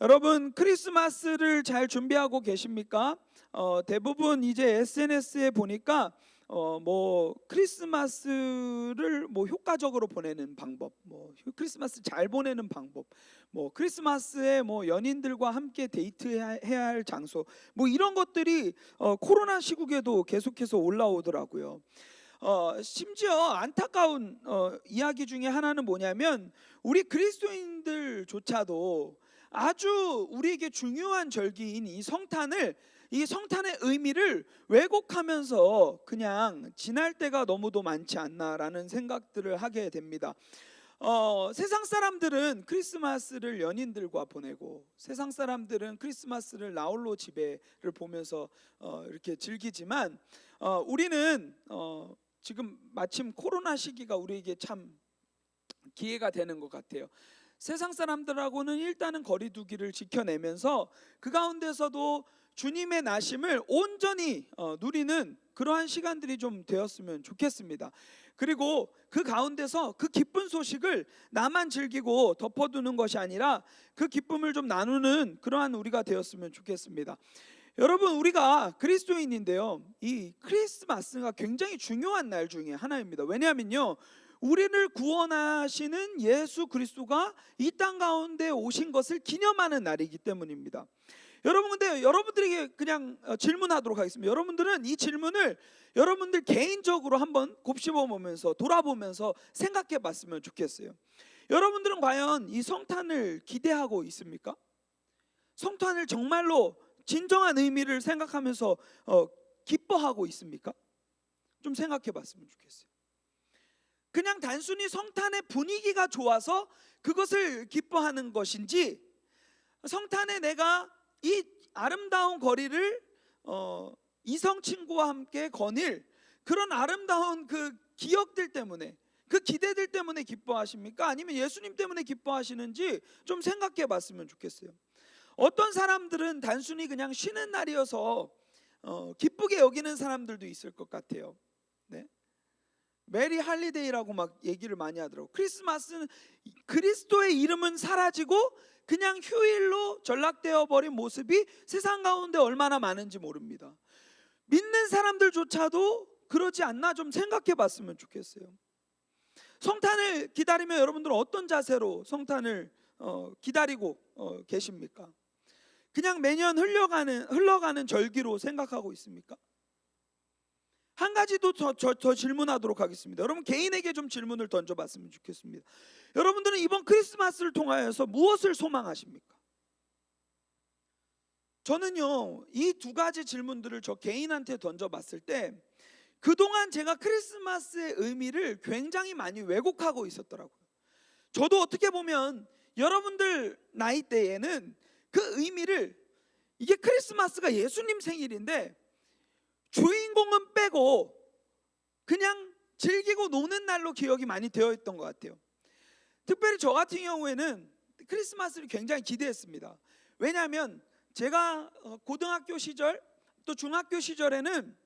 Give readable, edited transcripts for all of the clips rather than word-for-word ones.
여러분 크리스마스를 잘 준비하고 계십니까? 대부분 이제 SNS에 보니까 뭐 크리스마스를 뭐 효과적으로 보내는 방법, 뭐 크리스마스 잘 보내는 방법, 뭐 크리스마스에 뭐 연인들과 함께 데이트해야 할 장소, 뭐 이런 것들이 코로나 시국에도 계속해서 올라오더라고요. 심지어 안타까운 이야기 중에 하나는 뭐냐면 우리 그리스도인들조차도 아주 우리에게 중요한 절기인 이 성탄의 의미를 왜곡하면서 그냥 지날 때가 너무도 많지 않나라는 생각들을 하게 됩니다. 세상 사람들은 크리스마스를 연인들과 보내고 세상 사람들은 크리스마스를 나홀로 집에를 보면서 이렇게 즐기지만 우리는 지금 마침 코로나 시기가 우리에게 참 기회가 되는 것 같아요. 세상 사람들하고는 일단은 거리 두기를 지켜내면서 그 가운데서도 주님의 나심을 온전히 누리는 그러한 시간들이 좀 되었으면 좋겠습니다. 그리고 그 가운데서 그 기쁜 소식을 나만 즐기고 덮어두는 것이 아니라 그 기쁨을 좀 나누는 그러한 우리가 되었으면 좋겠습니다. 여러분, 우리가 그리스도인인데요, 이 크리스마스가 굉장히 중요한 날 중에 하나입니다. 왜냐하면요, 우리를 구원하시는 예수 그리스도가 이 땅 가운데 오신 것을 기념하는 날이기 때문입니다. 여러분, 근데 여러분들에게 그냥 질문하도록 하겠습니다. 여러분들은 이 질문을 여러분들 개인적으로 한번 곱씹어 보면서 돌아보면서 생각해 봤으면 좋겠어요. 여러분들은 과연 이 성탄을 기대하고 있습니까? 성탄을 정말로 진정한 의미를 생각하면서 기뻐하고 있습니까? 좀 생각해 봤으면 좋겠어요. 그냥 단순히 성탄의 분위기가 좋아서 그것을 기뻐하는 것인지, 성탄에 내가 이 아름다운 거리를 이성 친구와 함께 거닐 그런 아름다운 그 기억들 때문에, 그 기대들 때문에 기뻐하십니까? 아니면 예수님 때문에 기뻐하시는지 좀 생각해 봤으면 좋겠어요. 어떤 사람들은 단순히 그냥 쉬는 날이어서 기쁘게 여기는 사람들도 있을 것 같아요. 네? 메리 할리데이라고 막 얘기를 많이 하더라고요. 크리스마스는 그리스도의 이름은 사라지고 그냥 휴일로 전락되어 버린 모습이 세상 가운데 얼마나 많은지 모릅니다. 믿는 사람들조차도 그러지 않나 좀 생각해 봤으면 좋겠어요. 성탄을 기다리면 여러분들은 어떤 자세로 성탄을 기다리고 계십니까? 그냥 매년 흘러가는 절기로 생각하고 있습니까? 한 가지 더 질문하도록 하겠습니다. 여러분 개인에게 좀 질문을 던져봤으면 좋겠습니다. 여러분들은 이번 크리스마스를 통하여서 무엇을 소망하십니까? 저는요, 이 두 가지 질문들을 저 개인한테 던져봤을 때 그동안 제가 크리스마스의 의미를 굉장히 많이 왜곡하고 있었더라고요. 저도 어떻게 보면 여러분들 나이대에는 그 의미를, 이게 크리스마스가 예수님 생일인데 주인공은 빼고 그냥 즐기고 노는 날로 기억이 많이 되어 있던 것 같아요. 특별히 저 같은 경우에는 크리스마스를 굉장히 기대했습니다. 왜냐하면 제가 고등학교 시절 또 중학교 시절에는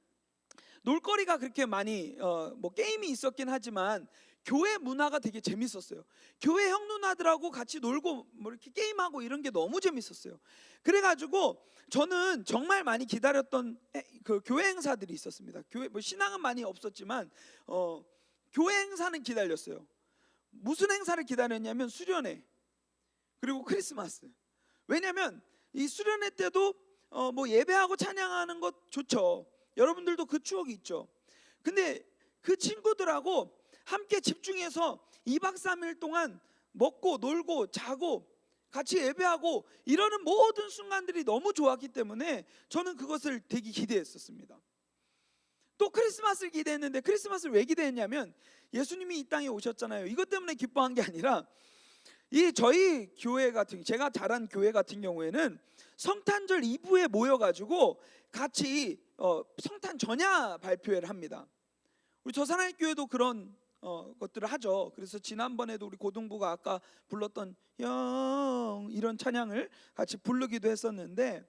놀거리가 그렇게 많이 뭐 게임이 있었긴 하지만 교회 문화가 되게 재밌었어요. 교회 형 누나들하고 같이 놀고 뭐 이렇게 게임하고 이런 게 너무 재밌었어요. 그래가지고 저는 정말 많이 기다렸던 그 교회 행사들이 있었습니다. 교회 뭐 신앙은 많이 없었지만 교회 행사는 기다렸어요. 무슨 행사를 기다렸냐면 수련회 그리고 크리스마스. 왜냐하면 이 수련회 때도 뭐 예배하고 찬양하는 것 좋죠. 여러분들도 그 추억이 있죠. 근데 그 친구들하고 함께 집중해서 2박 3일 동안 먹고 놀고 자고 같이 예배하고 이러는 모든 순간들이 너무 좋았기 때문에 저는 그것을 되게 기대했었습니다. 또 크리스마스를 기대했는데, 크리스마스를 왜 기대했냐면 예수님이 이 땅에 오셨잖아요. 이것 때문에 기뻐한 게 아니라 이 저희 교회 같은, 제가 자란 교회 같은 경우에는 성탄절 이브에 모여가지고 같이 성탄 전야 발표회를 합니다. 우리 저사랑의 교회도 그런 것들을 하죠. 그래서 지난번에도 우리 고등부가 아까 불렀던 영 이런 찬양을 같이 부르기도 했었는데,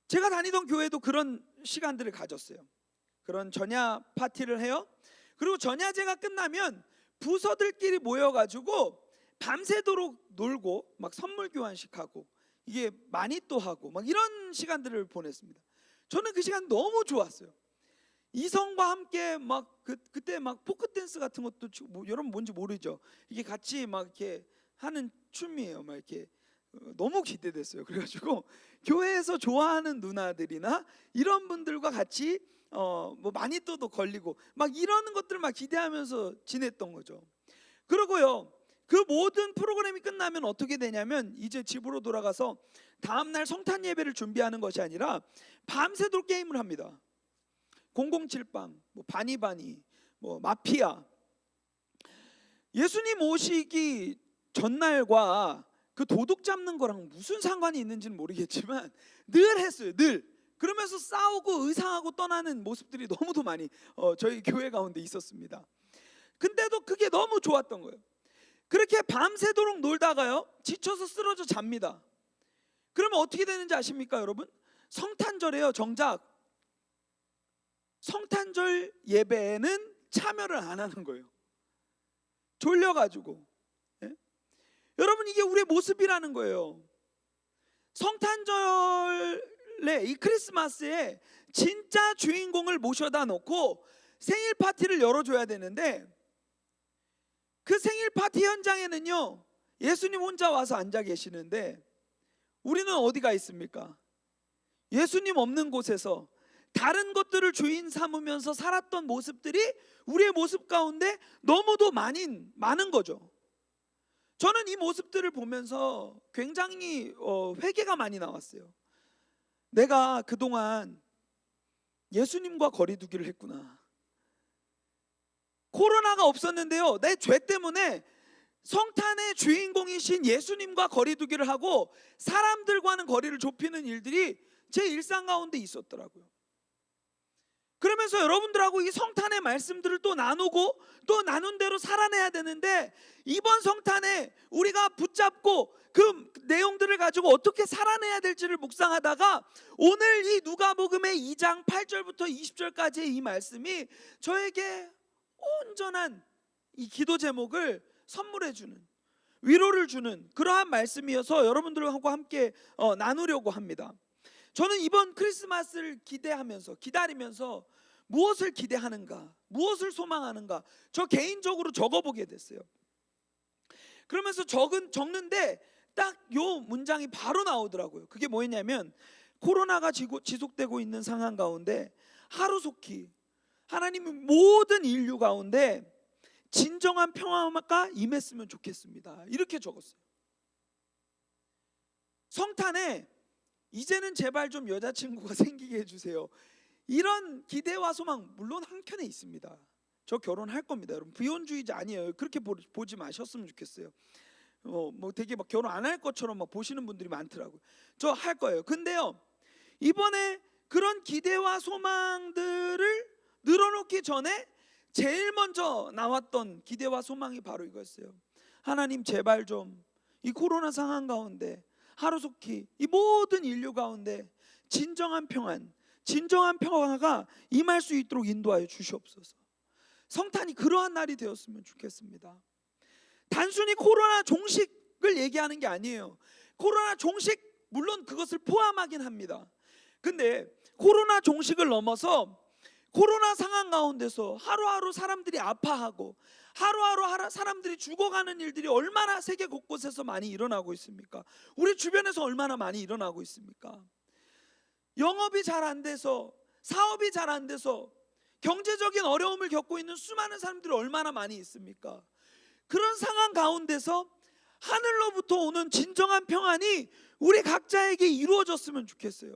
제가 다니던 교회도 그런 시간들을 가졌어요. 그런 전야 파티를 해요. 그리고 전야제가 끝나면 부서들끼리 모여가지고 밤새도록 놀고 막 선물 교환식하고 이게 많이 또 하고 막 이런 시간들을 보냈습니다. 저는 그 시간 너무 좋았어요. 이성과 함께 막 그때 막 포크 댄스 같은 것도 여러분 뭔지 모르죠. 이게 같이 막 이렇게 하는 춤이에요. 막 이렇게 너무 기대됐어요. 그래가지고 교회에서 좋아하는 누나들이나 이런 분들과 같이 뭐 많이 또도 걸리고 막 이러는 것들을 막 기대하면서 지냈던 거죠. 그러고요, 그 모든 프로그램이 끝나면 어떻게 되냐면 이제 집으로 돌아가서 다음날 성탄 예배를 준비하는 것이 아니라 밤새도록 게임을 합니다. 007빵, 뭐 바니바니, 뭐 마피아. 예수님 오시기 전날과 그 도둑 잡는 거랑 무슨 상관이 있는지는 모르겠지만 늘 했어요. 늘. 그러면서 싸우고 의상하고 떠나는 모습들이 너무도 많이 저희 교회 가운데 있었습니다. 근데도 그게 너무 좋았던 거예요. 그렇게 밤새도록 놀다가요, 지쳐서 쓰러져 잡니다. 그러면 어떻게 되는지 아십니까, 여러분? 성탄절에요, 정작 성탄절 예배에는 참여를 안 하는 거예요. 졸려가지고. 예? 여러분, 이게 우리의 모습이라는 거예요. 성탄절에, 이 크리스마스에 진짜 주인공을 모셔다 놓고 생일 파티를 열어줘야 되는데, 그 생일 파티 현장에는요, 예수님 혼자 와서 앉아 계시는데 우리는 어디가 있습니까? 예수님 없는 곳에서 다른 것들을 주인 삼으면서 살았던 모습들이 우리의 모습 가운데 너무도 많은 거죠. 저는 이 모습들을 보면서 굉장히 회개가 많이 나왔어요. 내가 그동안 예수님과 거리두기를 했구나. 코로나가 없었는데요, 내 죄 때문에 성탄의 주인공이신 예수님과 거리두기를 하고 사람들과는 거리를 좁히는 일들이 제 일상 가운데 있었더라고요. 그러면서 여러분들하고 이 성탄의 말씀들을 또 나누고 또 나눈 대로 살아내야 되는데, 이번 성탄에 우리가 붙잡고 그 내용들을 가지고 어떻게 살아내야 될지를 묵상하다가 오늘 이 누가복음의 2장 8절부터 20절까지의 이 말씀이 저에게 온전한 이 기도 제목을 선물해 주는, 위로를 주는 그러한 말씀이어서 여러분들하고 함께 나누려고 합니다. 저는 이번 크리스마스를 기다리면서 무엇을 기대하는가, 무엇을 소망하는가, 저 개인적으로 적어보게 됐어요. 그러면서 적는데 딱 요 문장이 바로 나오더라고요. 그게 뭐였냐면, 코로나가 지속되고 있는 상황 가운데 하루속히 하나님이 모든 인류 가운데 진정한 평화가 임했으면 좋겠습니다. 이렇게 적었어요. 성탄에 이제는 제발 좀 여자친구가 생기게 해주세요. 이런 기대와 소망 물론 한켠에 있습니다. 저 결혼할 겁니다. 여러분, 비혼주의자 아니에요. 그렇게 보지 마셨으면 좋겠어요. 뭐 되게 막 결혼 안 할 것처럼 막 보시는 분들이 많더라고요. 저 할 거예요. 근데요, 이번에 그런 기대와 소망들을 늘어놓기 전에 제일 먼저 나왔던 기대와 소망이 바로 이거였어요. 하나님, 제발 좀 이 코로나 상황 가운데 하루속히 이 모든 인류 가운데 진정한 평화가 임할 수 있도록 인도하여 주시옵소서. 성탄이 그러한 날이 되었으면 좋겠습니다. 단순히 코로나 종식을 얘기하는 게 아니에요. 코로나 종식 물론 그것을 포함하긴 합니다. 근데 코로나 종식을 넘어서 코로나 상황 가운데서 하루하루 사람들이 아파하고 하루하루 사람들이 죽어가는 일들이 얼마나 세계 곳곳에서 많이 일어나고 있습니까? 우리 주변에서 얼마나 많이 일어나고 있습니까? 영업이 잘 안 돼서, 사업이 잘 안 돼서 경제적인 어려움을 겪고 있는 수많은 사람들이 얼마나 많이 있습니까? 그런 상황 가운데서 하늘로부터 오는 진정한 평안이 우리 각자에게 이루어졌으면 좋겠어요.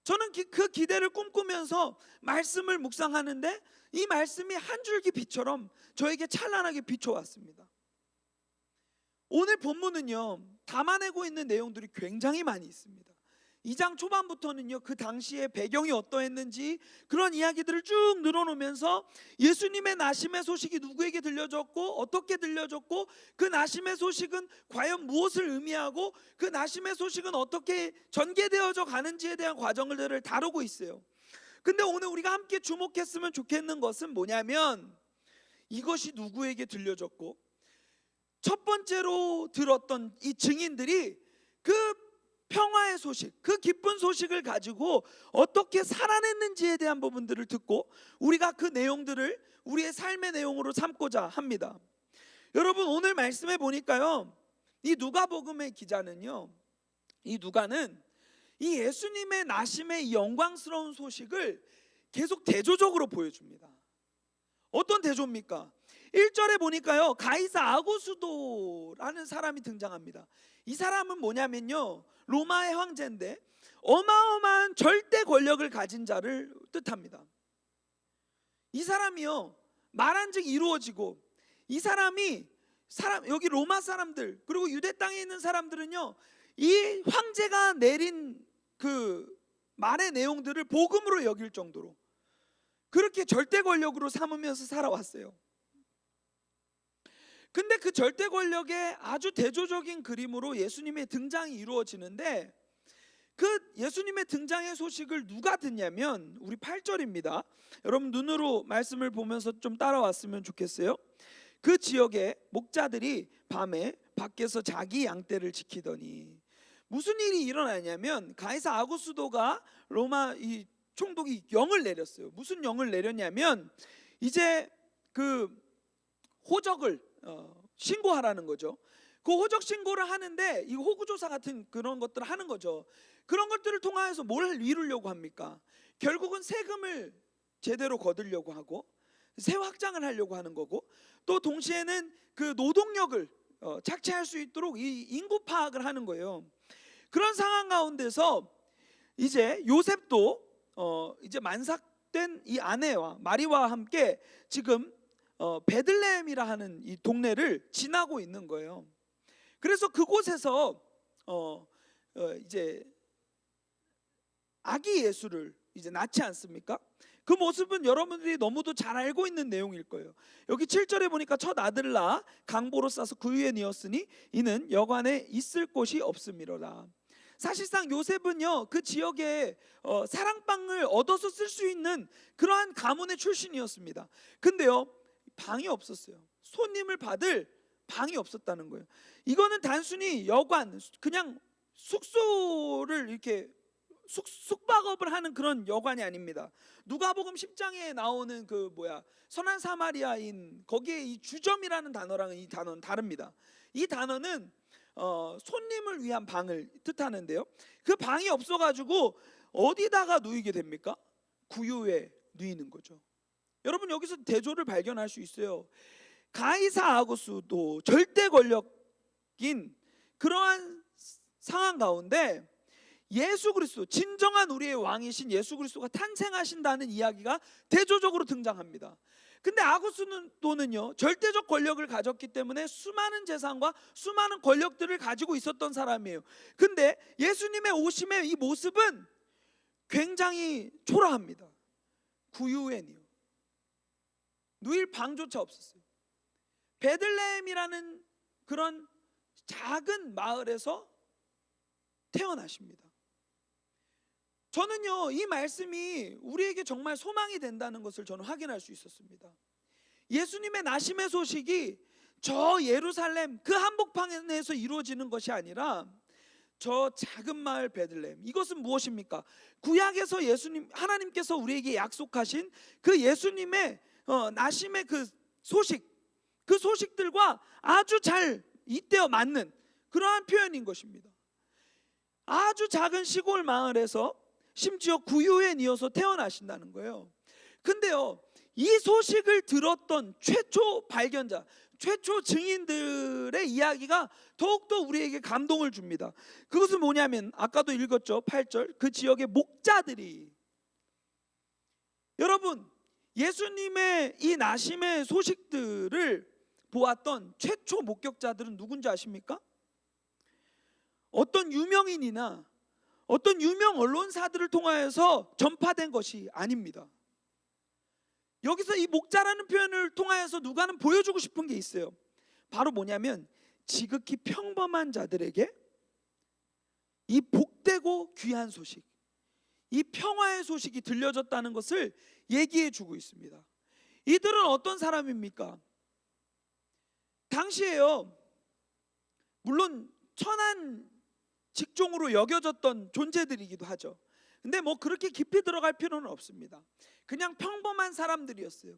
저는 그 기대를 꿈꾸면서 말씀을 묵상하는데 이 말씀이 한 줄기 빛처럼 저에게 찬란하게 비춰왔습니다. 오늘 본문은요, 담아내고 있는 내용들이 굉장히 많이 있습니다. 2장 초반부터는요, 그 당시의 배경이 어떠했는지 그런 이야기들을 쭉 늘어놓으면서 예수님의 나심의 소식이 누구에게 들려졌고 어떻게 들려졌고 그 나심의 소식은 과연 무엇을 의미하고 그 나심의 소식은 어떻게 전개되어져 가는지에 대한 과정들을 다루고 있어요. 근데 오늘 우리가 함께 주목했으면 좋겠는 것은 뭐냐면, 이것이 누구에게 들려졌고 첫 번째로 들었던 이 증인들이 그 평화의 소식, 그 기쁜 소식을 가지고 어떻게 살아냈는지에 대한 부분들을 듣고 우리가 그 내용들을 우리의 삶의 내용으로 삼고자 합니다. 여러분, 오늘 말씀해 보니까요, 이 누가복음의 기자는요, 이 누가는 이 예수님의 나심의 이 영광스러운 소식을 계속 대조적으로 보여줍니다. 어떤 대조입니까? 1절에 보니까요, 가이사 아구수도라는 사람이 등장합니다. 이 사람은 뭐냐면요, 로마의 황제인데 어마어마한 절대 권력을 가진 자를 뜻합니다. 이 사람이요, 말한 즉 이루어지고, 이 사람이 여기 로마 사람들 그리고 유대 땅에 있는 사람들은요, 이 황제가 내린 그 말의 내용들을 복음으로 여길 정도로 그렇게 절대 권력으로 삼으면서 살아왔어요. 근데 그 절대 권력의 아주 대조적인 그림으로 예수님의 등장이 이루어지는데, 그 예수님의 등장의 소식을 누가 듣냐면 우리 8절입니다. 여러분 눈으로 말씀을 보면서 좀 따라왔으면 좋겠어요. 그 지역의 목자들이 밤에 밖에서 자기 양떼를 지키더니, 무슨 일이 일어나냐면 가이사 아구수도가 로마 이 총독이 영을 내렸어요. 무슨 영을 내렸냐면 이제 그 호적을 신고하라는 거죠. 그 호적 신고를 하는데 이 호구조사 같은 그런 것들을 하는 거죠. 그런 것들을 통해서 뭘 이루려고 합니까? 결국은 세금을 제대로 거두려고 하고 세 확장을 하려고 하는 거고, 또 동시에는 그 노동력을 착취할 수 있도록 이 인구 파악을 하는 거예요. 그런 상황 가운데서 이제 요셉도 이제 만삭된 이 아내와 마리와 함께 지금 베들레헴이라 하는 이 동네를 지나고 있는 거예요. 그래서 그곳에서 이제 아기 예수를 이제 낳지 않습니까? 그 모습은 여러분들이 너무도 잘 알고 있는 내용일 거예요. 여기 7절에 보니까 첫 아들을 낳아 강보로 싸서 그 위에 뉘었으니 이는 여관에 있을 곳이 없음이로라. 사실상 요셉은요, 그 지역에 사랑방을 얻어서 쓸 수 있는 그러한 가문의 출신이었습니다. 근데요, 방이 없었어요. 손님을 받을 방이 없었다는 거예요. 이거는 단순히 여관, 그냥 숙소를 이렇게 숙박업을 하는 그런 여관이 아닙니다. 누가복음 10장에 나오는 선한 사마리아인, 거기에 이 주점이라는 단어랑은 이 단어는 다릅니다. 이 단어는 손님을 위한 방을 뜻하는데요, 그 방이 없어가지고 어디다가 누이게 됩니까? 구유에 누이는 거죠. 여러분, 여기서 대조를 발견할 수 있어요. 가이사 아구수도 절대 권력인 그러한 상황 가운데 예수 그리스도, 진정한 우리의 왕이신 예수 그리스도가 탄생하신다는 이야기가 대조적으로 등장합니다. 근데 아구수도는요, 절대적 권력을 가졌기 때문에 수많은 재산과 수많은 권력들을 가지고 있었던 사람이에요. 근데 예수님의 오심의 이 모습은 굉장히 초라합니다. 구유엔이요, 누일 방조차 없었어요. 베들레헴이라는 그런 작은 마을에서 태어나십니다. 저는요, 이 말씀이 우리에게 정말 소망이 된다는 것을 저는 확인할 수 있었습니다. 예수님의 나심의 소식이 저 예루살렘 그 한복판에서 이루어지는 것이 아니라 저 작은 마을 베들레헴, 이것은 무엇입니까? 구약에서 하나님께서 우리에게 약속하신 그 예수님의 나심의 그 소식, 그 소식들과 아주 잘 잇대어 맞는 그러한 표현인 것입니다. 아주 작은 시골 마을에서 심지어 구유에 뉘어서 태어나신다는 거예요. 근데요, 이 소식을 들었던 최초 발견자, 최초 증인들의 이야기가 더욱더 우리에게 감동을 줍니다. 그것은 뭐냐면 아까도 읽었죠, 8절. 그 지역의 목자들이, 여러분, 예수님의 이 나심의 소식들을 보았던 최초 목격자들은 누군지 아십니까? 어떤 유명인이나 어떤 유명 언론사들을 통하여서 전파된 것이 아닙니다. 여기서 이 목자라는 표현을 통하여서 누가는 보여주고 싶은 게 있어요. 바로 뭐냐면 지극히 평범한 자들에게 이 복되고 귀한 소식, 이 평화의 소식이 들려졌다는 것을 얘기해 주고 있습니다. 이들은 어떤 사람입니까? 당시에요, 물론 천한 직종으로 여겨졌던 존재들이기도 하죠. 근데 뭐 그렇게 깊이 들어갈 필요는 없습니다. 그냥 평범한 사람들이었어요.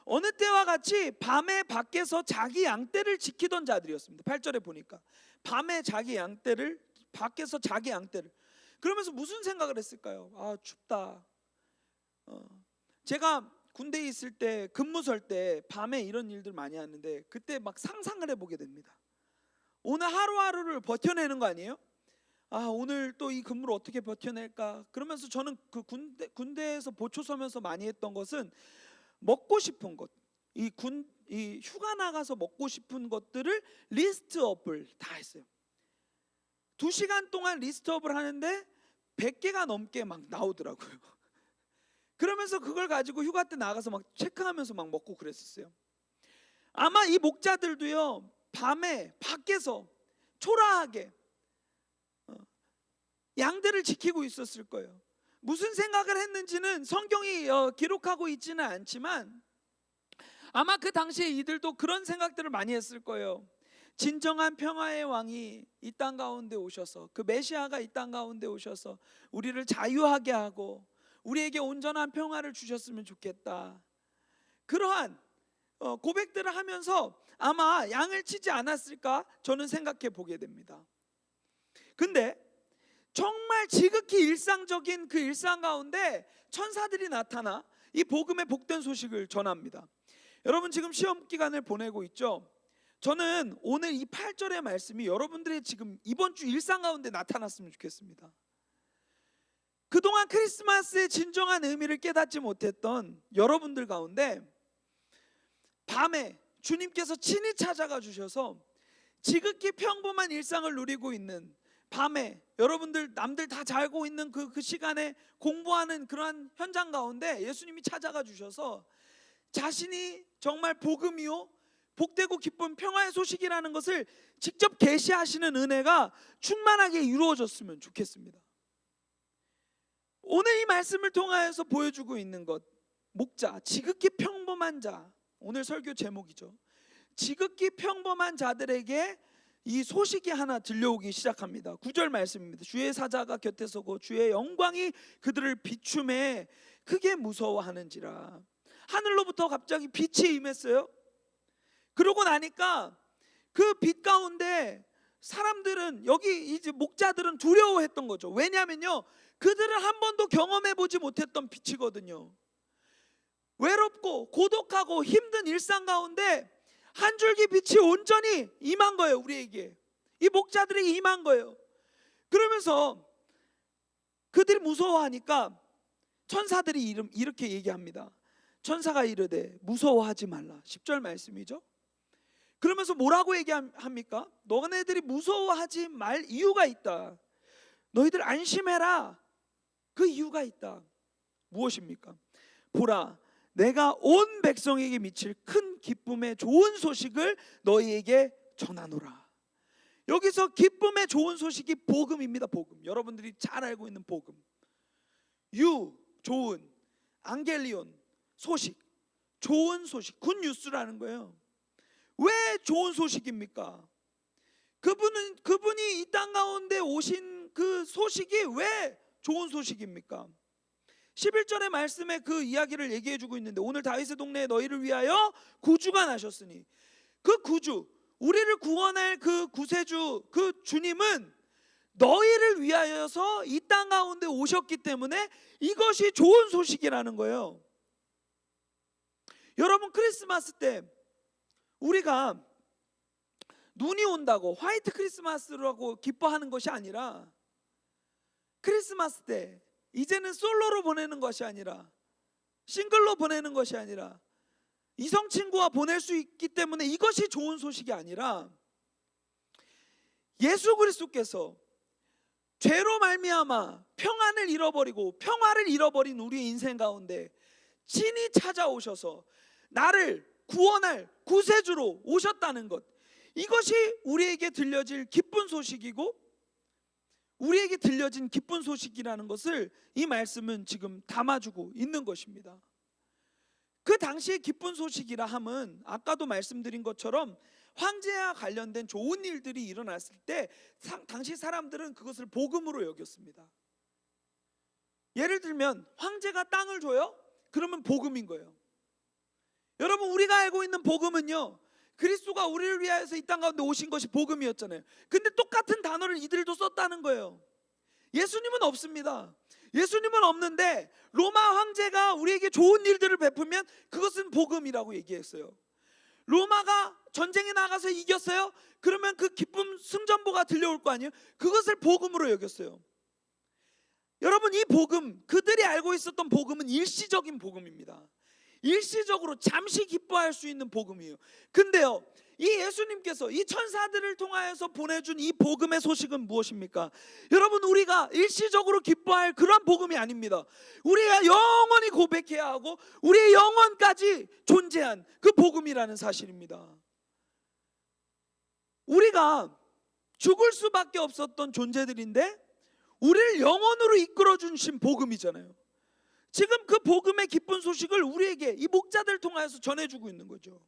어느 때와 같이 밤에 밖에서 자기 양떼를 지키던 자들이었습니다. 8절에 보니까 밤에 자기 양떼를, 밖에서 자기 양떼를, 그러면서 무슨 생각을 했을까요? 아, 춥다. 제가 군대에 있을 때 근무 설 때 밤에 이런 일들 많이 하는데 그때 막 상상을 해보게 됩니다. 오늘 하루하루를 버텨내는 거 아니에요? 아, 오늘 또 이 근무를 어떻게 버텨낼까? 그러면서 저는 그 군대에서 보초 서면서 많이 했던 것은 먹고 싶은 것, 이 휴가 나가서 먹고 싶은 것들을 리스트업을 다 했어요. 2시간 동안 리스트업을 하는데 100개가 넘게 막 나오더라고요. 그러면서 그걸 가지고 휴가 때 나가서 막 체크하면서 막 먹고 그랬었어요. 아마 이 목자들도요, 밤에 밖에서 초라하게 양들을 지키고 있었을 거예요. 무슨 생각을 했는지는 성경이 기록하고 있지는 않지만 아마 그 당시에 이들도 그런 생각들을 많이 했을 거예요. 진정한 평화의 왕이 이 땅 가운데 오셔서, 그 메시아가 이 땅 가운데 오셔서 우리를 자유하게 하고 우리에게 온전한 평화를 주셨으면 좋겠다. 그러한 고백들을 하면서 아마 양을 치지 않았을까 저는 생각해 보게 됩니다. 근데 정말 지극히 일상적인 그 일상 가운데 천사들이 나타나 이 복음의 복된 소식을 전합니다. 여러분 지금 시험 기간을 보내고 있죠? 저는 오늘 이 8절의 말씀이 여러분들의 지금 이번 주 일상 가운데 나타났으면 좋겠습니다. 그동안 크리스마스의 진정한 의미를 깨닫지 못했던 여러분들 가운데 밤에 주님께서 친히 찾아가 주셔서 지극히 평범한 일상을 누리고 있는, 밤에 여러분들 남들 다 자고 있는 그 시간에 공부하는 그러한 현장 가운데 예수님이 찾아가 주셔서 자신이 정말 복음이요 복되고 기쁜 평화의 소식이라는 것을 직접 계시하시는 은혜가 충만하게 이루어졌으면 좋겠습니다. 오늘 이 말씀을 통하여서 보여주고 있는 것, 목자, 지극히 평범한 자, 오늘 설교 제목이죠. 지극히 평범한 자들에게 이 소식이 하나 들려오기 시작합니다. 9절 말씀입니다. 주의 사자가 곁에 서고 주의 영광이 그들을 비춤에 크게 무서워하는지라. 하늘로부터 갑자기 빛이 임했어요. 그러고 나니까 그 빛 가운데 사람들은, 여기 이제 목자들은 두려워했던 거죠. 왜냐하면요, 그들은 한 번도 경험해 보지 못했던 빛이거든요. 외롭고 고독하고 힘든 일상 가운데 한 줄기 빛이 온전히 임한 거예요. 우리에게, 이 목자들에게 임한 거예요. 그러면서 그들이 무서워하니까 천사들이 이렇게 얘기합니다. 천사가 이르되 무서워하지 말라. 10절 말씀이죠. 그러면서 뭐라고 얘기합니까? 너네들이 무서워하지 말 이유가 있다. 너희들 안심해라. 그 이유가 있다. 무엇입니까? 보라, 내가 온 백성에게 미칠 큰 기쁨의 좋은 소식을 너희에게 전하노라. 여기서 기쁨의 좋은 소식이 복음입니다. 복음. 여러분들이 잘 알고 있는 복음. 좋은, 안겔리온, 소식, 좋은 소식, 굿뉴스라는 거예요. 왜 좋은 소식입니까? 그분이 이 땅 가운데 오신 그 소식이 왜 좋은 소식입니까? 11절의 말씀에 그 이야기를 얘기해 주고 있는데, 오늘 다윗의 동네에 너희를 위하여 구주가 나셨으니, 그 구주, 우리를 구원할 그 구세주, 그 주님은 너희를 위하여서 이 땅 가운데 오셨기 때문에 이것이 좋은 소식이라는 거예요. 여러분, 크리스마스 때 우리가 눈이 온다고 화이트 크리스마스라고 기뻐하는 것이 아니라, 크리스마스 때 이제는 솔로로 보내는 것이 아니라, 싱글로 보내는 것이 아니라 이성 친구와 보낼 수 있기 때문에 이것이 좋은 소식이 아니라, 예수 그리스도께서 죄로 말미암아 평안을 잃어버리고 평화를 잃어버린 우리의 인생 가운데 친히 찾아오셔서 나를 구원할 구세주로 오셨다는 것, 이것이 우리에게 들려질 기쁜 소식이고 우리에게 들려진 기쁜 소식이라는 것을 이 말씀은 지금 담아주고 있는 것입니다. 그 당시의 기쁜 소식이라 함은 아까도 말씀드린 것처럼 황제와 관련된 좋은 일들이 일어났을 때 당시 사람들은 그것을 복음으로 여겼습니다. 예를 들면 황제가 땅을 줘요? 그러면 복음인 거예요. 여러분, 우리가 알고 있는 복음은요, 그리스도가 우리를 위하여서 이 땅 가운데 오신 것이 복음이었잖아요. 근데 똑같은 단어를 이들도 썼다는 거예요. 예수님은 없습니다. 예수님은 없는데 로마 황제가 우리에게 좋은 일들을 베풀면 그것은 복음이라고 얘기했어요. 로마가 전쟁에 나가서 이겼어요? 그러면 그 기쁨 승전보가 들려올 거 아니에요? 그것을 복음으로 여겼어요. 여러분, 이 복음, 그들이 알고 있었던 복음은 일시적인 복음입니다. 일시적으로 잠시 기뻐할 수 있는 복음이에요. 근데요, 이 예수님께서 이 천사들을 통하여서 보내준 이 복음의 소식은 무엇입니까? 여러분, 우리가 일시적으로 기뻐할 그런 복음이 아닙니다. 우리가 영원히 고백해야 하고 우리의 영원까지 존재한 그 복음이라는 사실입니다. 우리가 죽을 수밖에 없었던 존재들인데 우리를 영원으로 이끌어 주신 복음이잖아요. 지금 그 복음의 기쁜 소식을 우리에게 이 목자들 통해서 전해주고 있는 거죠.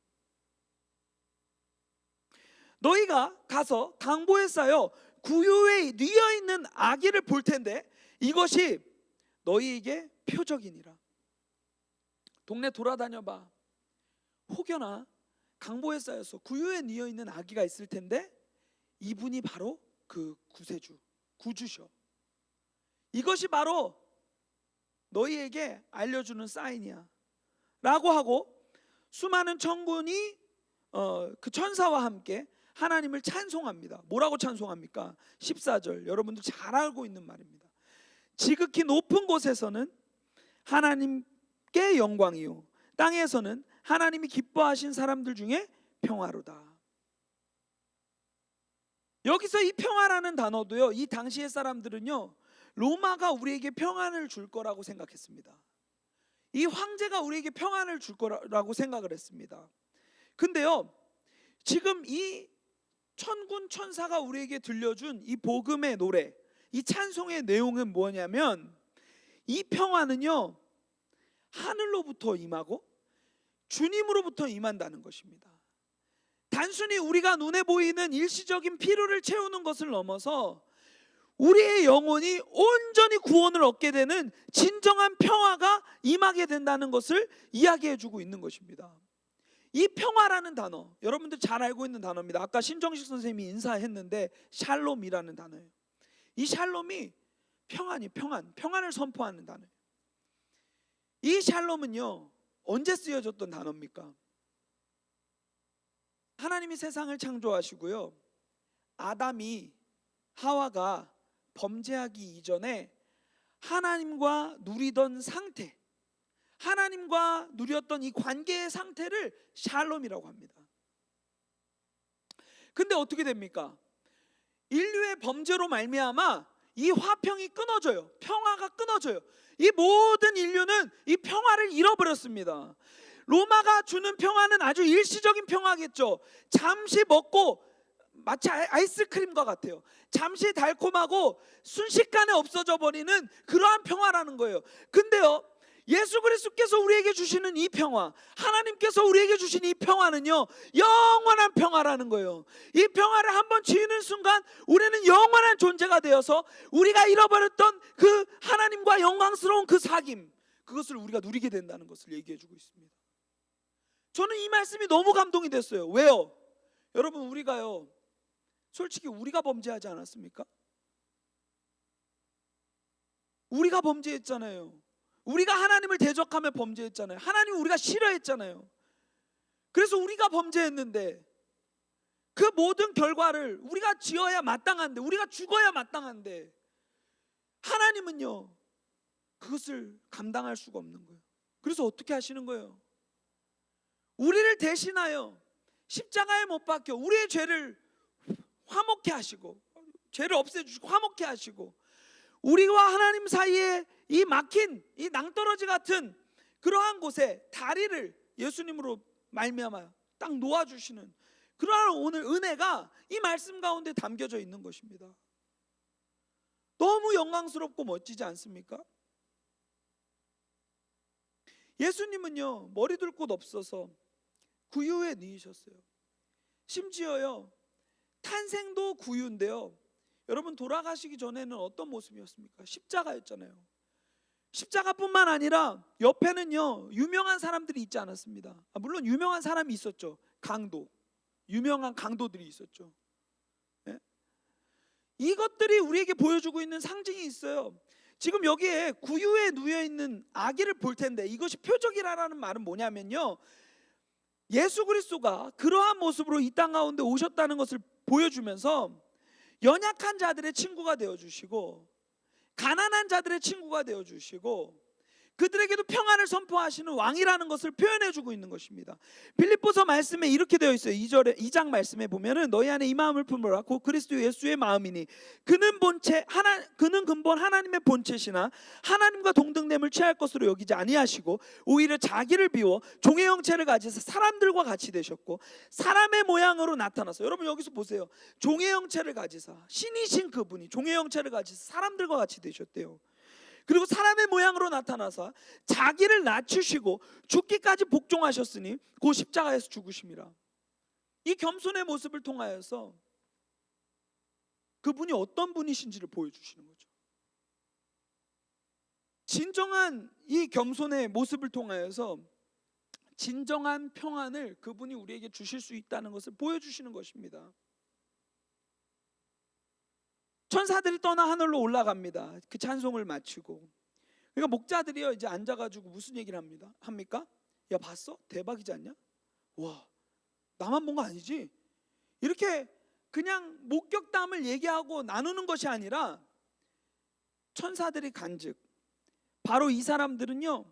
너희가 가서 강보에 쌓여 구유에 뉘어 있는 아기를 볼 텐데 이것이 너희에게 표적이니라. 동네 돌아다녀 봐. 혹여나 강보에 쌓여서 구유에 뉘어 있는 아기가 있을 텐데 이분이 바로 그 구주셔. 이것이 바로 너희에게 알려주는 사인이야 라고 하고 수많은 천군이 그 천사와 함께 하나님을 찬송합니다. 뭐라고 찬송합니까? 14절, 여러분들 잘 알고 있는 말입니다. 지극히 높은 곳에서는 하나님께 영광이요 땅에서는 하나님이 기뻐하신 사람들 중에 평화로다. 여기서 이 평화라는 단어도요, 이 당시의 사람들은요, 로마가 우리에게 평안을 줄 거라고 생각했습니다. 이 황제가 우리에게 평안을 줄 거라고 생각을 했습니다. 근데요, 지금 이 천군 천사가 우리에게 들려준 이 복음의 노래, 이 찬송의 내용은 뭐냐면 이 평안은요, 하늘로부터 임하고 주님으로부터 임한다는 것입니다. 단순히 우리가 눈에 보이는 일시적인 필요를 채우는 것을 넘어서 우리의 영혼이 온전히 구원을 얻게 되는 진정한 평화가 임하게 된다는 것을 이야기해 주고 있는 것입니다. 이 평화라는 단어, 여러분들 잘 알고 있는 단어입니다. 아까 신정식 선생님이 인사했는데 샬롬이라는 단어예요. 이 샬롬이 평안을 선포하는 단어예요. 이 샬롬은요, 언제 쓰여졌던 단어입니까? 하나님이 세상을 창조하시고요, 아담이 하와가 범죄하기 이전에 하나님과 누리던 상태, 하나님과 누렸던 이 관계의 상태를 샬롬이라고 합니다. 근데 어떻게 됩니까? 인류의 범죄로 말미암아 이 화평이 끊어져요. 평화가 끊어져요. 이 모든 인류는 이 평화를 잃어버렸습니다. 로마가 주는 평화는 아주 일시적인 평화겠죠. 잠시 먹고 마치 아이스크림과 같아요. 잠시 달콤하고 순식간에 없어져 버리는 그러한 평화라는 거예요. 근데요, 예수 그리스도께서 우리에게 주시는 이 평화, 하나님께서 우리에게 주신 이 평화는요, 영원한 평화라는 거예요. 이 평화를 한번 지는 순간 우리는 영원한 존재가 되어서 우리가 잃어버렸던 그 하나님과 영광스러운 그 사귐, 그것을 우리가 누리게 된다는 것을 얘기해 주고 있습니다. 저는 이 말씀이 너무 감동이 됐어요. 왜요? 여러분, 우리가요, 솔직히 우리가 범죄하지 않았습니까? 우리가 범죄했잖아요. 우리가 하나님을 대적하며 범죄했잖아요. 하나님을 우리가 싫어했잖아요. 그래서 우리가 범죄했는데 그 모든 결과를 우리가 지어야 마땅한데, 우리가 죽어야 마땅한데 하나님은요, 그것을 감당할 수가 없는 거예요. 그래서 어떻게 하시는 거예요? 우리를 대신하여 십자가에 못 박혀 우리의 죄를 화목케 하시고, 죄를 없애주시고 화목케 하시고, 우리와 하나님 사이에 이 막힌 이 낭떠러지 같은 그러한 곳에 다리를 예수님으로 말미암아 딱 놓아주시는 그러한 오늘 은혜가 이 말씀 가운데 담겨져 있는 것입니다. 너무 영광스럽고 멋지지 않습니까? 예수님은요, 머리 둘 곳 없어서 구유에 누이셨어요. 심지어요, 탄생도 구유인데요, 여러분 돌아가시기 전에는 어떤 모습이었습니까? 십자가였잖아요. 십자가뿐만 아니라 옆에는요 유명한 사람들이 있지 않았습니다. 물론 유명한 사람이 있었죠. 강도, 유명한 강도들이 있었죠. 예? 이것들이 우리에게 보여주고 있는 상징이 있어요. 지금 여기에 구유에 누워 있는 아기를 볼 텐데, 이것이 표적이라는 말은 뭐냐면요, 예수 그리스도가 그러한 모습으로 이 땅 가운데 오셨다는 것을 보여주면서 연약한 자들의 친구가 되어주시고, 가난한 자들의 친구가 되어주시고, 그들에게도 평안을 선포하시는 왕이라는 것을 표현해주고 있는 것입니다. 빌립보서 말씀에 이렇게 되어 있어요. 2장 말씀에 보면은 너희 안에 이 마음을 품으라 곧 그리스도 예수의 마음이니 그는 근본 하나님의 본체시나 하나님과 동등됨을 취할 것으로 여기지 아니하시고 오히려 자기를 비워 종의 형체를 가지사 사람들과 같이 되셨고 사람의 모양으로 나타나서, 여러분 여기서 보세요. 종의 형체를 가지사, 신이신 그분이 종의 형체를 가지사 사람들과 같이 되셨대요. 그리고 사람의 모양으로 나타나서 자기를 낮추시고 죽기까지 복종하셨으니 그 십자가에서 죽으심이라. 이 겸손의 모습을 통하여서 그분이 어떤 분이신지를 보여주시는 거죠. 진정한 이 겸손의 모습을 통하여서 진정한 평안을 그분이 우리에게 주실 수 있다는 것을 보여주시는 것입니다. 천사들이 떠나 하늘로 올라갑니다. 그 찬송을 마치고. 그러니까 목자들이요 이제 앉아가지고 무슨 얘기를 합니까? 야 봤어? 대박이지 않냐? 와 나만 본 거 아니지? 이렇게 그냥 목격담을 얘기하고 나누는 것이 아니라 천사들이 간즉 바로 이 사람들은요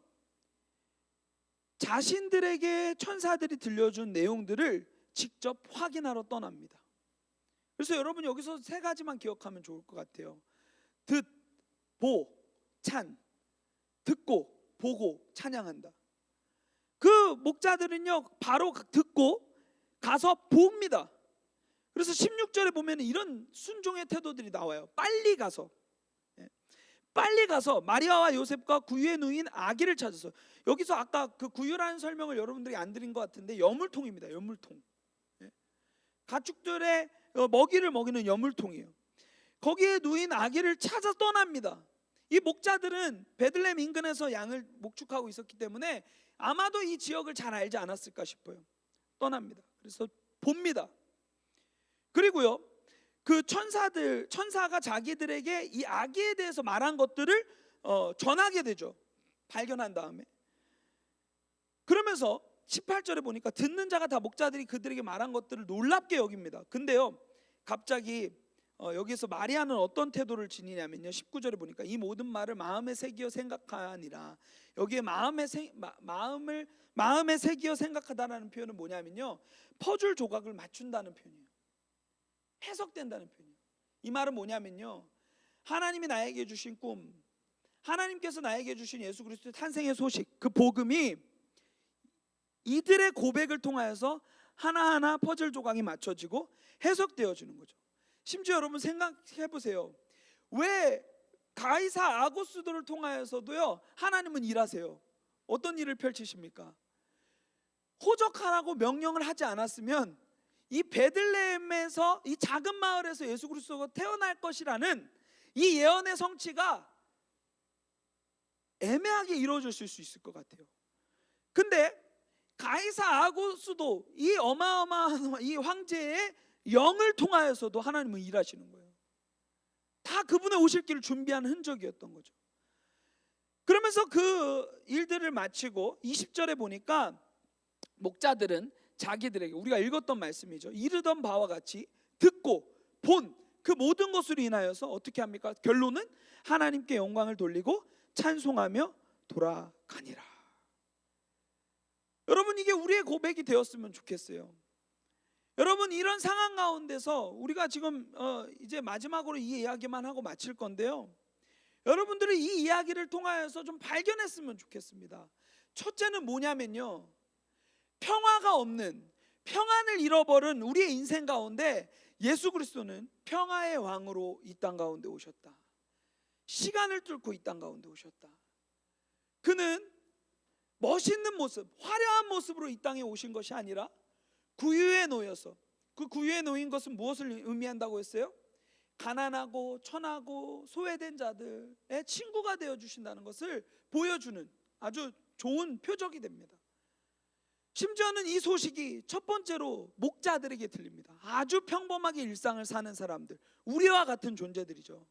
자신들에게 천사들이 들려준 내용들을 직접 확인하러 떠납니다. 그래서 여러분 여기서 세 가지만 기억하면 좋을 것 같아요. 듣, 보, 찬. 듣고, 보고, 찬양한다. 그 목자들은요 바로 듣고 가서 봅니다. 그래서 16절에 보면 이런 순종의 태도들이 나와요. 빨리 가서, 빨리 가서 마리아와 요셉과 구유에 누인 아기를 찾아서, 여기서 아까 그 구유라는 설명을 여러분들이 안 드린 것 같은데 여물통입니다. 여물통. 가축들의 먹이를 먹이는 여물통이에요. 거기에 누인 아기를 찾아 떠납니다. 이 목자들은 베들레헴 인근에서 양을 목축하고 있었기 때문에 아마도 이 지역을 잘 알지 않았을까 싶어요. 떠납니다. 그래서 봅니다. 그리고요 그 천사가 자기들에게 이 아기에 대해서 말한 것들을 전하게 되죠. 발견한 다음에. 그러면서 18절에 보니까 듣는 자가 다 목자들이 그들에게 말한 것들을 놀랍게 여깁니다. 근데요 갑자기 여기서 마리아는 어떤 태도를 지니냐면요 19절에 보니까 이 모든 말을 마음에 새기어 생각하니라. 여기에 마음에 새기어 생각하다라는 표현은 뭐냐면요 퍼즐 조각을 맞춘다는 표현이에요. 해석된다는 표현이에요. 이 말은 뭐냐면요 하나님이 나에게 주신 꿈, 하나님께서 나에게 주신 예수 그리스도의 탄생의 소식, 그 복음이 이들의 고백을 통하여서 하나하나 퍼즐 조각이 맞춰지고 해석되어지는 거죠. 심지어 여러분 생각해 보세요. 왜 가이사 아고스도를 통하여서도요 하나님은 일하세요. 어떤 일을 펼치십니까? 호적하라고 명령을 하지 않았으면 이 베들레헴에서, 이 작은 마을에서 예수 그리스도가 태어날 것이라는 이 예언의 성취가 애매하게 이루어질 수 있을 것 같아요. 근데 가이사 아고스도, 이 어마어마한 이 황제의 영을 통하여서도 하나님은 일하시는 거예요. 다 그분의 오실 길을 준비한 흔적이었던 거죠. 그러면서 그 일들을 마치고 20절에 보니까 목자들은 자기들에게, 우리가 읽었던 말씀이죠, 이르던 바와 같이 듣고 본 그 모든 것으로 인하여서 어떻게 합니까? 결론은 하나님께 영광을 돌리고 찬송하며 돌아가니라. 여러분 이게 우리의 고백이 되었으면 좋겠어요. 여러분 이런 상황 가운데서 우리가 지금 이제 마지막으로 이 이야기만 하고 마칠 건데요, 여러분들이 이 이야기를 통하여서 좀 발견했으면 좋겠습니다. 첫째는 뭐냐면요, 평화가 없는, 평안을 잃어버린 우리의 인생 가운데 예수 그리스도는 평화의 왕으로 이 땅 가운데 오셨다. 시간을 뚫고 이 땅 가운데 오셨다. 그는 멋있는 모습, 화려한 모습으로 이 땅에 오신 것이 아니라 구유에 놓여서 그 구유에 놓인 것은 무엇을 의미한다고 했어요? 가난하고 천하고 소외된 자들의 친구가 되어 주신다는 것을 보여주는 아주 좋은 표적이 됩니다. 심지어는 이 소식이 첫 번째로 목자들에게 들립니다. 아주 평범하게 일상을 사는 사람들, 우리와 같은 존재들이죠.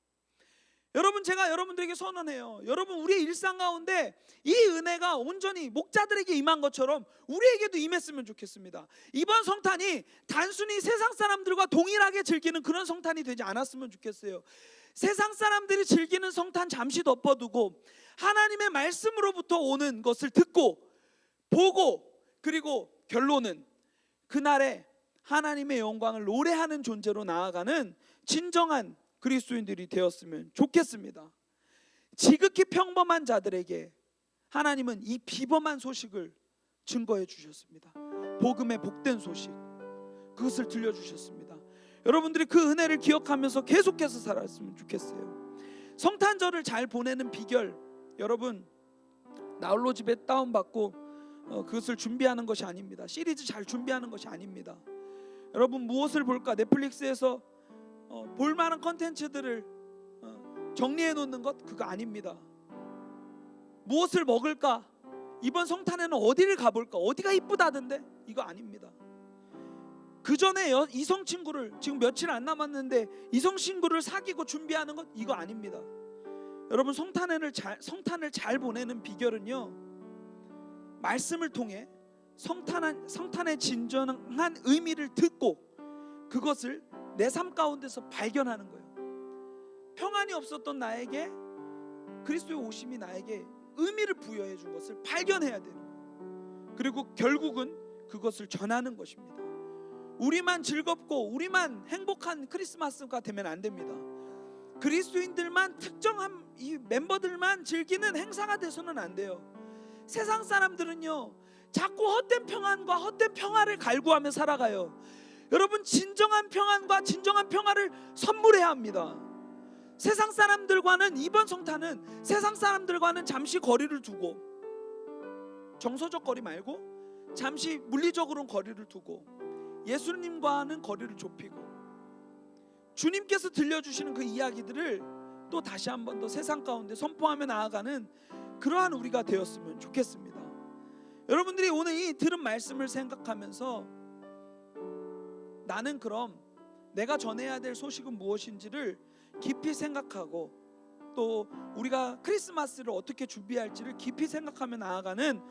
여러분, 제가 여러분들에게 선언해요. 여러분, 우리의 일상 가운데 이 은혜가 온전히 목자들에게 임한 것처럼 우리에게도 임했으면 좋겠습니다. 이번 성탄이 단순히 세상 사람들과 동일하게 즐기는 그런 성탄이 되지 않았으면 좋겠어요. 세상 사람들이 즐기는 성탄 잠시 덮어두고 하나님의 말씀으로부터 오는 것을 듣고 보고, 그리고 결론은 그날에 하나님의 영광을 노래하는 존재로 나아가는 진정한 그리스도인들이 되었으면 좋겠습니다. 지극히 평범한 자들에게 하나님은 이 비범한 소식을 증거해 주셨습니다. 복음의 복된 소식, 그것을 들려주셨습니다. 여러분들이 그 은혜를 기억하면서 계속해서 살았으면 좋겠어요. 성탄절을 잘 보내는 비결, 여러분, 나홀로 집에 다운받고 그것을 준비하는 것이 아닙니다. 시리즈 잘 준비하는 것이 아닙니다. 여러분, 무엇을 볼까? 넷플릭스에서 볼만한 컨텐츠들을 정리해 놓는 것, 그거 아닙니다. 무엇을 먹을까? 이번 성탄에는 어디를 가볼까? 어디가 이쁘다던데? 이거 아닙니다. 그 전에 이성 친구를, 지금 며칠 안 남았는데 이성 친구를 사귀고 준비하는 것, 이거 아닙니다. 여러분, 성탄을 잘 보내는 비결은요, 말씀을 통해 성탄의 진정한 의미를 듣고 그것을 내 삶 가운데서 발견하는 거예요. 평안이 없었던 나에게 그리스도의 오심이 나에게 의미를 부여해 준 것을 발견해야 되는 거예요. 그리고 결국은 그것을 전하는 것입니다. 우리만 즐겁고 우리만 행복한 크리스마스가 되면 안 됩니다. 그리스도인들만, 특정한 이 멤버들만 즐기는 행사가 돼서는 안 돼요. 세상 사람들은요, 자꾸 헛된 평안과 헛된 평화를 갈구하며 살아가요. 여러분, 진정한 평안과 진정한 평화를 선물해야 합니다. 세상 사람들과는, 이번 성탄은 세상 사람들과는 잠시 거리를 두고, 정서적 거리 말고 잠시 물리적으로는 거리를 두고 예수님과는 거리를 좁히고 주님께서 들려주시는 그 이야기들을 또 다시 한 번 더 세상 가운데 선포하며 나아가는 그러한 우리가 되었으면 좋겠습니다. 여러분들이 오늘 이 들은 말씀을 생각하면서 나는 그럼 내가 전해야 될 소식은 무엇인지를 깊이 생각하고, 또 우리가 크리스마스를 어떻게 준비할지를 깊이 생각하며 나아가는